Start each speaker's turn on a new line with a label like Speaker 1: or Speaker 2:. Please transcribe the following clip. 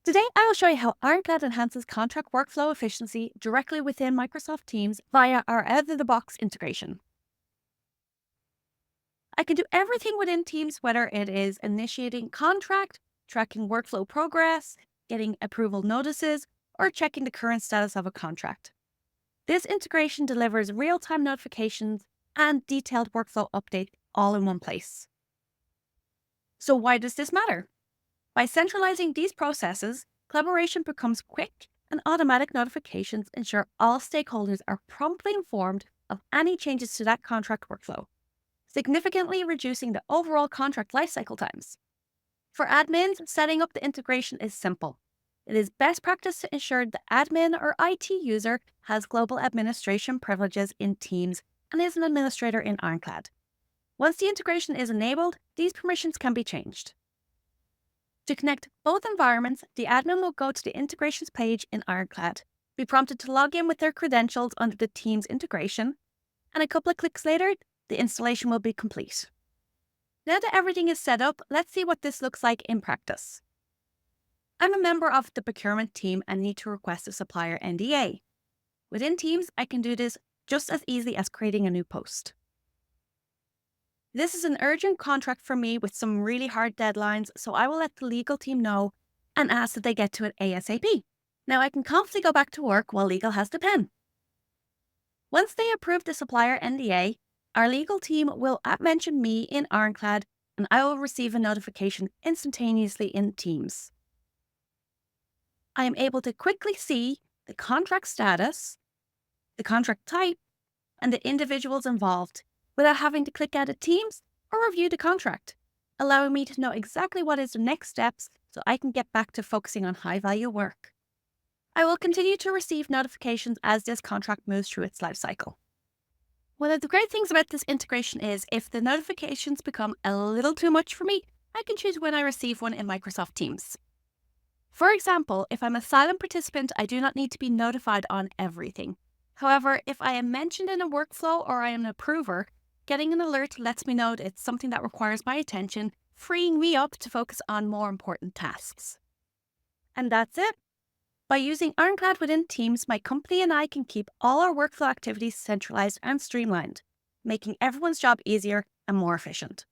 Speaker 1: Today, I will show you how Ironclad enhances contract workflow efficiency directly within Microsoft Teams via our out-of-the-box integration. I can do everything within Teams, whether it is initiating contract, tracking workflow progress, getting approval notices, or checking the current status of a contract. This integration delivers real-time notifications and detailed workflow updates all in one place. So why does this matter? By centralizing these processes, collaboration becomes quick and automatic notifications ensure all stakeholders are promptly informed of any changes to that contract workflow, significantly reducing the overall contract lifecycle times. For admins, setting up the integration is simple. It is best practice to ensure the admin or IT user has global administration privileges in Teams and is an administrator in Ironclad. Once the integration is enabled, these permissions can be changed. To connect both environments, the admin will go to the integrations page in Ironclad, be prompted to log in with their credentials under the Teams integration, and a couple of clicks later, the installation will be complete. Now that everything is set up, let's see what this looks like in practice. I'm a member of the procurement team and need to request a supplier NDA. Within Teams, I can do this just as easily as creating a new post. This is an urgent contract for me with some really hard deadlines, so I will let the legal team know and ask that they get to it ASAP. Now I can confidently go back to work while legal has the pen. Once they approve the supplier NDA, our legal team will mention me in Ironclad and I will receive a notification instantaneously in Teams. I am able to quickly see the contract status, the contract type, and the individuals involved without having to click Edit Teams or review the contract, allowing me to know exactly what is the next steps so I can get back to focusing on high-value work. I will continue to receive notifications as this contract moves through its life cycle. One of the great things about this integration is if the notifications become a little too much for me, I can choose when I receive one in Microsoft Teams. For example, if I'm a silent participant, I do not need to be notified on everything. However, if I am mentioned in a workflow or I am an approver, getting an alert lets me know that it's something that requires my attention, freeing me up to focus on more important tasks. And that's it. By using Ironclad within Teams, my company and I can keep all our workflow activities centralized and streamlined, making everyone's job easier and more efficient.